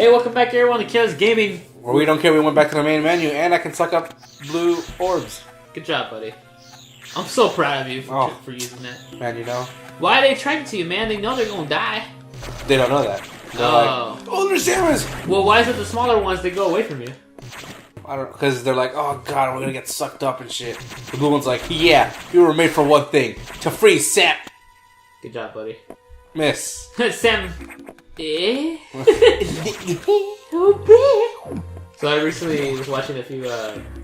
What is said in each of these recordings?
Hey, welcome back everyone to Careless Gaming. Where we don't care, we went back to the main menu, and I can suck up blue orbs. Good job, buddy. I'm so proud of you for using that. Man, you know. Why are they attracted to you, man? They know they're gonna die. They don't know that. They're like, oh, there's cameras! Well, why is it the smaller ones that go away from you? I don't, because they're like, oh god, we're gonna get sucked up and shit. The blue one's like, yeah, you were made for one thing, to freeze sap. Good job, buddy. Miss. Sam. Eh? Oh, so I recently was watching a few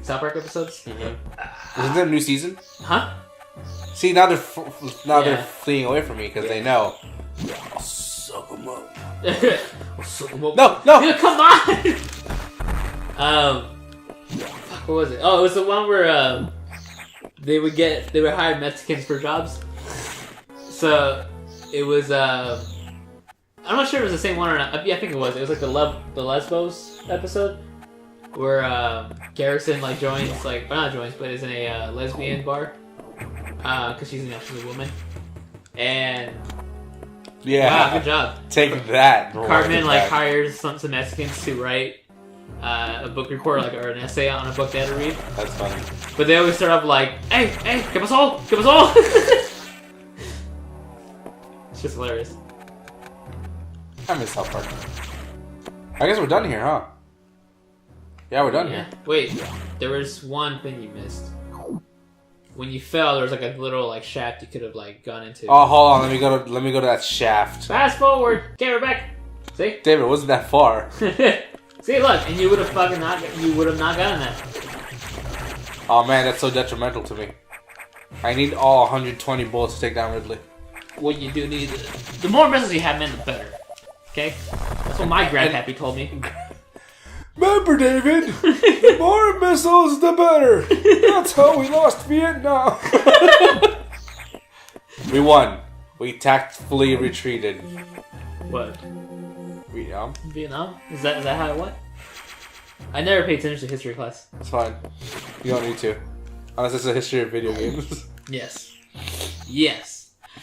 South Park episodes. Mm-hmm. Isn't there a new season? Huh? See, now they're fleeing away from me because they know. I'll suck them up. I'll suck them up. No! Yeah, come on! Fuck, what was it? Oh, it was the one where they would hire Mexicans for jobs. So it was I'm not sure if it was the same one or not. Yeah, I think it was. It was like the Lesbos episode where Garrison like joins, like, well, not joins, but is in a lesbian bar because she's actually a woman. And yeah, wow, good job. Take that. Cartman like hires some Mexicans to write a book report, like, or an essay on a book they had to read. That's funny. But they always start off like, "Hey, give us all, give us all." It's just hilarious. I miss South Park. I guess we're done here, huh? Yeah, we're done here. Wait, there was one thing you missed. When you fell, there was like a little like shaft you could have like gone into. Oh, hold on. Let me go to that shaft. Fast forward. Okay, we're back. See? David, it wasn't that far. See, look, and you would have not gotten that. Oh man, that's so detrimental to me. I need all 120 bullets to take down Ridley. What you do need, the more missiles you have, man, the better. Okay? That's what my grandpappy told me. Remember, David, the more missiles, the better. That's how we lost Vietnam. We won. We tactfully retreated. What? Vietnam? Vietnam? Is that how it went? I never paid attention to history class. It's fine. You don't need to. Unless it's a history of video games. Yes. Yes.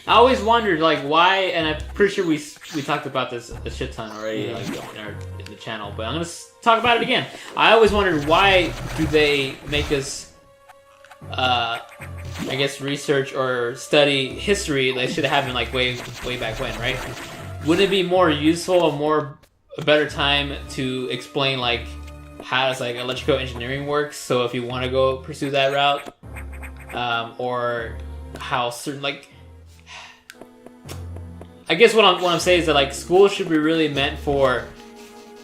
I always wondered, like, why, and I'm pretty sure we talked about this a shit ton already, like, in the channel, but I'm gonna talk about it again. I always wondered, why do they make us, I guess, research or study history they should have happened, like, way back when, right? Wouldn't it be more useful, a better time to explain, like, how does, like, electrical engineering works, so if you want to go pursue that route, or how certain, like, I guess what I'm saying is that, like, school should be really meant for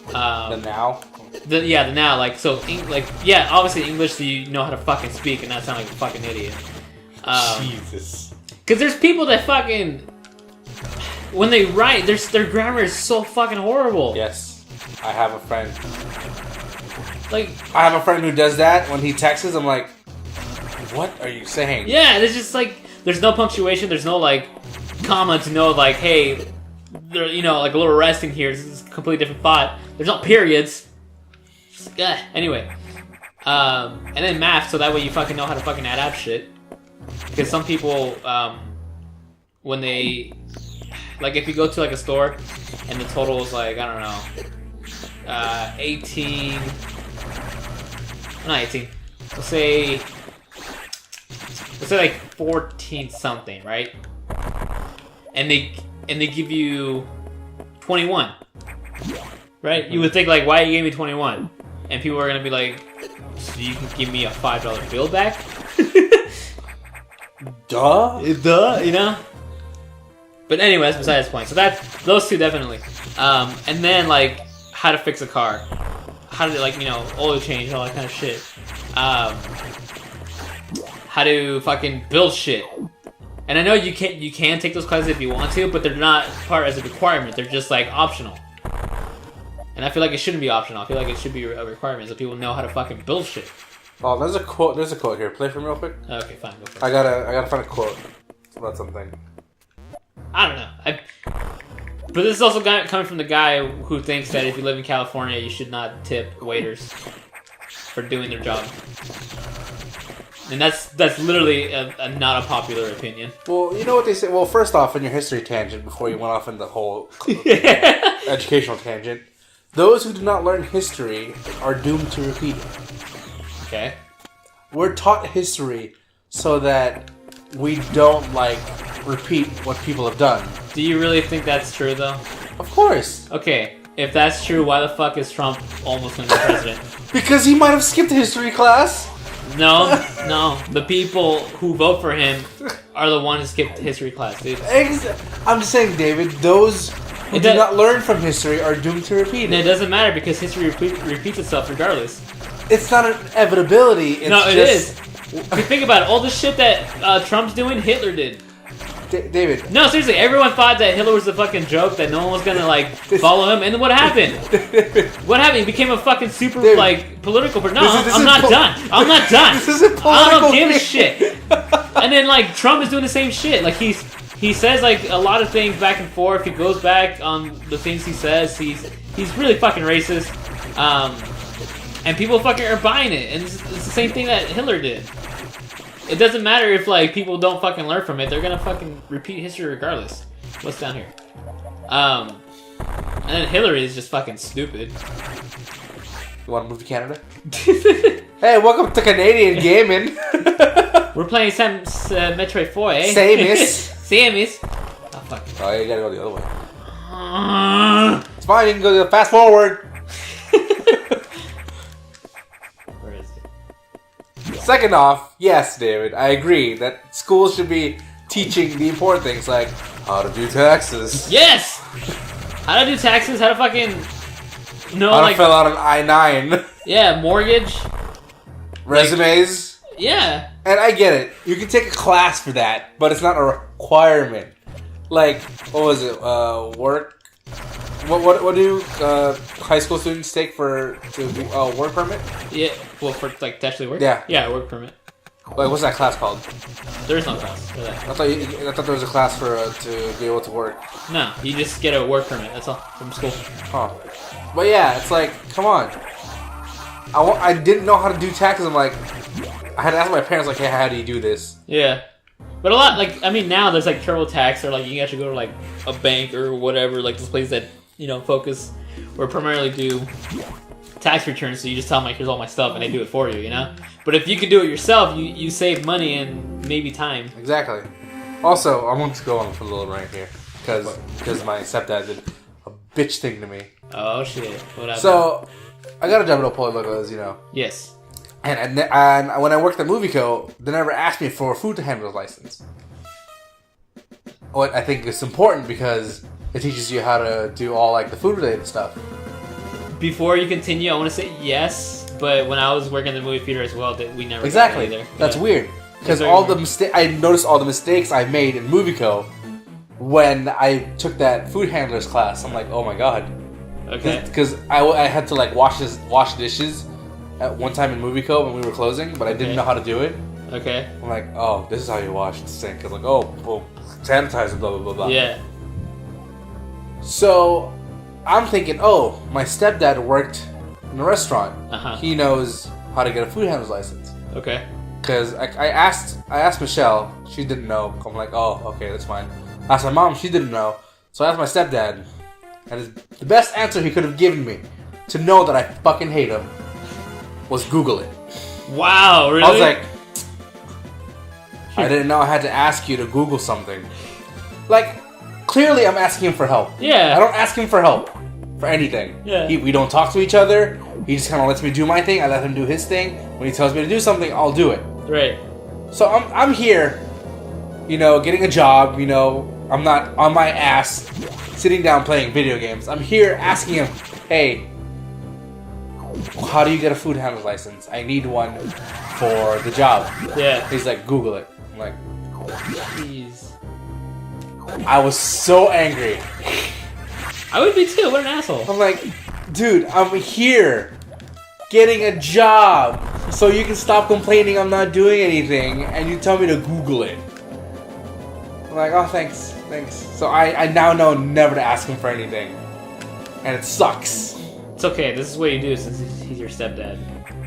the now. The now, like, so obviously English, so you know how to fucking speak and not sound like a fucking idiot. Jesus. Because there's people that fucking, when they write, their grammar is so fucking horrible. Yes, I have a friend. Like, I have a friend who does that. When he texts, I'm like, what are you saying? Yeah, there's just like, there's no punctuation, there's no like comma to know, like, hey, there, you know, like a little resting here. This is a completely different thought. There's no periods. Anyway, and then math, so that way you fucking know how to fucking add up shit. Because some people, when they, like, if you go to like a store and the total is like, I don't know, 18, not 18. Let's say like 14 something, right? And they give you 21, right? You would think, like, why you gave me 21? And people are gonna be like, so you can give me a $5 bill back? Duh, you know. But anyway, that's besides the point. So those two definitely. And then, like, how to fix a car, how to, like, you know, oil change, all that kind of shit. How to fucking build shit. And I know you can take those classes if you want to, but they're not part as a requirement. They're just like optional. And I feel like it shouldn't be optional. I feel like it should be a requirement so people know how to fucking build shit. Oh, there's a quote here. Play for me real quick. Okay, fine. Go for it. I gotta find a quote about something. I don't know. But this is also coming from the guy who thinks that if you live in California, you should not tip waiters for doing their job. And that's literally not a popular opinion. Well, you know what they say? Well, first off, in your history tangent, before you went off in the whole educational tangent, Those who do not learn history are doomed to repeat it. Okay. We're taught history so that we don't, like, repeat what people have done. Do you really think that's true, though? Of course. Okay, if that's true, why the fuck is Trump almost going to be president? Because he might have skipped history class. No. The people who vote for him are the ones who skipped history class, dude. I'm just saying, David, those who do not learn from history are doomed to repeat And it. it doesn't matter because history repeats itself regardless. It's not an inevitability. It's No, it just... is. If you think about it, all the shit that Trump's doing, Hitler did. David. No, seriously, everyone thought that Hitler was a fucking joke, that no one was gonna, like, follow him, and then what happened? What happened? He became a fucking super, David, like, political person. No, this I'm not done. I'm not done. This isn't political. I don't give a shit. And then, like, Trump is doing the same shit. Like, he says, like, a lot of things back and forth. He goes back on the things he says. He's really fucking racist. And people fucking are buying it. And it's the same thing that Hitler did. It doesn't matter if, like, people don't fucking learn from it. They're gonna fucking repeat history regardless. What's down here? And then Hillary is just fucking stupid. You want to move to Canada? Hey, welcome to Canadian gaming. We're playing some Metroid 4, eh? Samus. Oh, fuck. Oh, you gotta go the other way. It's fine, you can go fast forward. Where is it? Second off, yes, David, I agree that schools should be teaching the important things like how to do taxes. Yes! How to do taxes, how to fucking... No, how to like... fill out an I-9. Yeah, mortgage. Resumes. Yeah. And I get it. You can take a class for that, but it's not a requirement. Like, what was it? Work? What do high school students take for work permit? Yeah, well, for, like, to actually work? Yeah. Yeah, work permit. Like, what's that class called? There is no class for that. I thought there was a class for to be able to work. No, you just get a work permit, that's all, from school. Huh. But yeah, it's like, come on. I didn't know how to do taxes. I'm like, I had to ask my parents, like, hey, how do you do this? Yeah. But a lot, like, I mean, now there's, like, TurboTax, or, like, you actually go to, like, a bank or whatever, like, this place that, you know, focus or primarily do tax returns, so you just tell them, like, here's all my stuff, and they do it for you, you know? But if you could do it yourself, you save money and maybe time. Exactly. Also, I want to go on for a little rant here, because my stepdad did a bitch thing to me. Oh, shit. What happened? So, I got a job at Pollo, as you know. Yes. And when I worked at Movie Co., they never asked me for a food handler's license. What I think is important because it teaches you how to do all, like, the food-related stuff. Before you continue, I want to say yes, but when I was working in the movie theater as well, that we never Exactly. got it either. That's Yeah. weird. Because very all weird. I noticed all the mistakes I made in Movie Co. when I took that food handler's class. I'm like, oh my god. Okay. Because I had to, like, wash dishes at one time in Movie Co. when we were closing, but I didn't Okay. know how to do it. Okay. I'm like, oh, this is how you wash the sink. I'm like, oh, well, sanitizer, blah, blah, blah, blah. Yeah. So, I'm thinking, oh, my stepdad worked in a restaurant. Uh-huh. He knows how to get a food handler's license. Okay. Because I asked Michelle, she didn't know. I'm like, oh, okay, that's fine. I asked my mom, she didn't know. So I asked my stepdad, and the best answer he could have given me to know that I fucking hate him was Google it. Wow, really? I was like, I didn't know I had to ask you to Google something. Like, clearly I'm asking him for help. Yeah. I don't ask him for help for anything. Yeah. We don't talk to each other. He just kind of lets me do my thing. I let him do his thing. When he tells me to do something, I'll do it. Right. So I'm here, you know, getting a job, you know, I'm not on my ass sitting down playing video games. I'm here asking him, hey, how do you get a food handler's license? I need one for the job. Yeah. He's like, Google it. I'm like, Jeez. I was so angry. I would be too. What an asshole. I'm like, dude, I'm here getting a job so you can stop complaining I'm not doing anything and you tell me to Google it. I'm like, oh, thanks. So I now know never to ask him for anything. And it sucks. It's okay. This is what you do since he's your stepdad.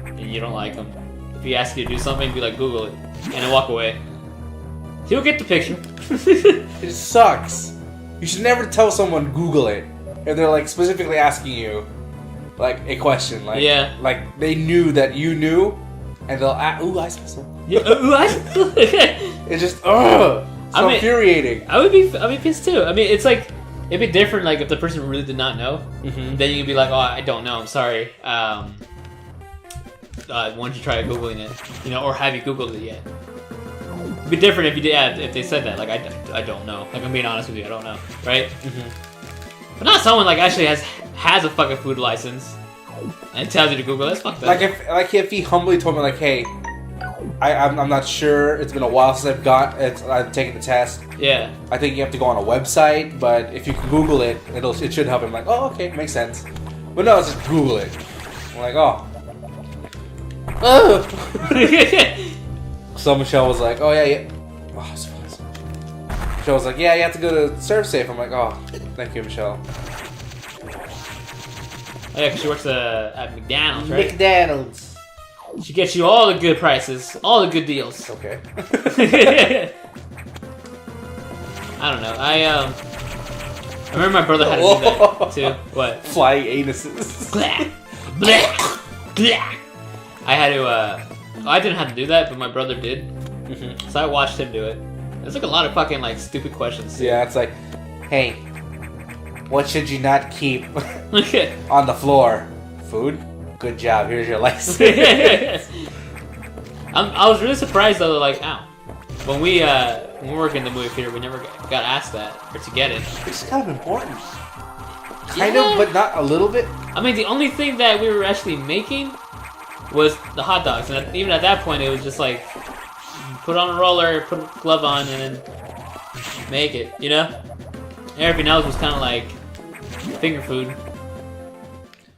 And you don't like him. If he asks you to do something, be like, Google it. And then walk away. He'll get the picture. It sucks. You should never tell someone Google it if they're, like, specifically asking you like a question. Like, Yeah. like they knew that you knew, and they'll ask, ooh, ice missile. Yeah, It's just, ugh, so infuriating. I'd be pissed too. I mean, it's like it'd be different. Like if the person really did not know, then you'd be like, oh, I don't know. I'm sorry. Why don't you try googling it? You know, or have you googled it yet? It'd be different if you did. Yeah, if they said that. Like I don't know. Like I'm being honest with you, I don't know. Right? But not someone like actually has a fucking food license and tells you to Google. That's fucked up. Like if he humbly told me like, hey, I'm not sure. It's been a while since I've taken the test. Yeah. I think you have to go on a website, but if you can Google it, it should help him. Like, oh, okay, makes sense. But no, it's just Google it. I'm like, oh. So Michelle was like, oh yeah. Oh, Michelle was like, yeah, you have to go to ServSafe. I'm like, oh, thank you, Michelle. Oh yeah, because she works at McDonald's, right? McDonald's. She gets you all the good prices, all the good deals. Okay. I don't know. I remember my brother had to do that too. What? Flying anuses. Blah, blah, blah. I had to. I didn't have to do that, but my brother did. So I watched him do it. There's like a lot of fucking like stupid questions. Yeah, it's like, hey, what should you not keep on the floor? Food? Good job. Here's your license. I was really surprised though. Like, ow. When we work in the movie theater, we never got asked that or to get it. It's kind of important. Kind of, but not a little bit. I mean, the only thing that we were actually making was the hot dogs, and even at that point, it was just like put on a roller, put a glove on, and then make it. You know, everything else was kind of like finger food.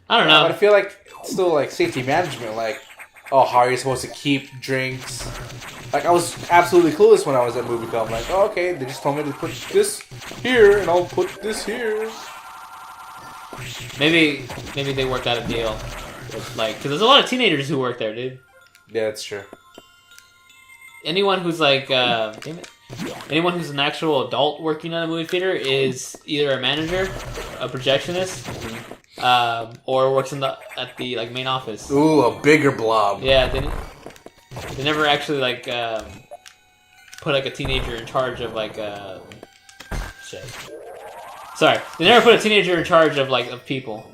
I don't know. But I feel like it's still like safety management. Like, oh, how are you supposed to keep drinks? Like, I was absolutely clueless when I was at MovieCom. I'm like, oh, okay, they just told me to put this here, and I'll put this here. Maybe they worked out a deal. With, like, because there's a lot of teenagers who work there, dude. Yeah, that's true. Anyone who's like, damn it. Anyone who's an actual adult working at a movie theater is either a manager, a projectionist, or works at the like main office. Ooh, a bigger blob. Yeah, they never actually like put like a teenager in charge of like shit. Sorry, they never put a teenager in charge of like of people.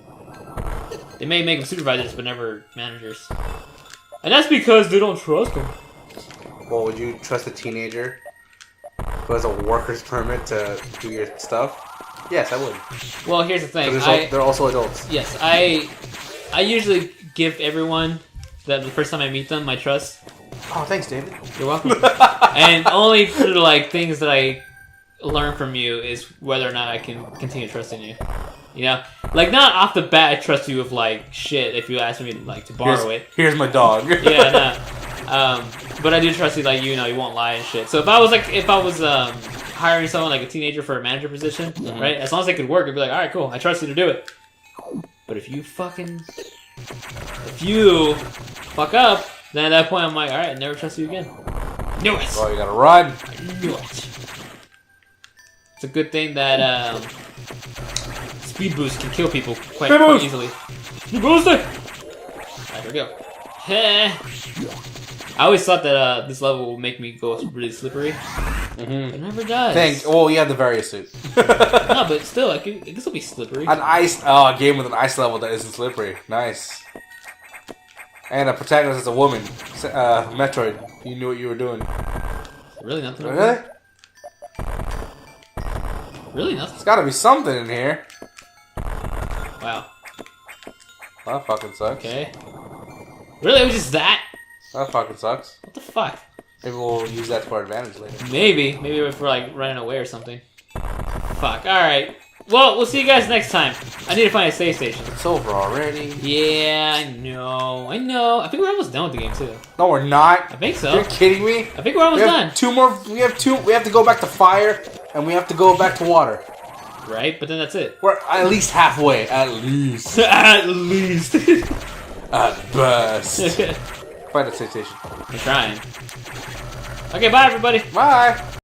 They may make them supervisors, but never managers. And that's because they don't trust them. Well, would you trust a teenager who has a worker's permit to do your stuff? Yes, I would. Well, here's the thing. They're also adults. Yes, I usually give everyone that the first time I meet them my trust. Oh, thanks, David. You're welcome. And only through like things that I learn from you is whether or not I can continue trusting you. You know, like not off the bat I trust you with like shit if you ask me like to borrow it. Here's my dog. Yeah, no. But I do trust you, like you know, you won't lie and shit. So if I was hiring someone like a teenager for a manager position, right? As long as they could work, I'd be like, all right, cool, I trust you to do it. But if you fuck up, then at that point I'm like, all right, I never trust you again. Knew it. Oh, you gotta run. I knew it. It's a good thing that speed boost can kill people quite easily. Speed boost! Alright, here we go. I always thought that this level would make me go really slippery. It never does. Thanks. Well, you have the various suit. No, but still, it can still be slippery. A game with an ice level that isn't slippery. Nice. And a protagonist is a woman. Metroid. You knew what you were doing. Really nothing. Really? Really nothing. There's gotta be something in here. Wow. That fucking sucks. Okay. Really? It was just that? That fucking sucks. What the fuck? Maybe we'll use that to our advantage later. Maybe if we're like running away or something. Fuck. Alright. Well, we'll see you guys next time. I need to find a save station. It's over already. Yeah, I know. I think we're almost done with the game too. No, we're not. I think so. You're kidding me? I think we're almost done. Two more. We have to go back to fire, and we have to go back to water. Right, but then that's it. We're at least halfway. At least. At least. At best. Find a save station. I'm trying. Okay, bye everybody. Bye.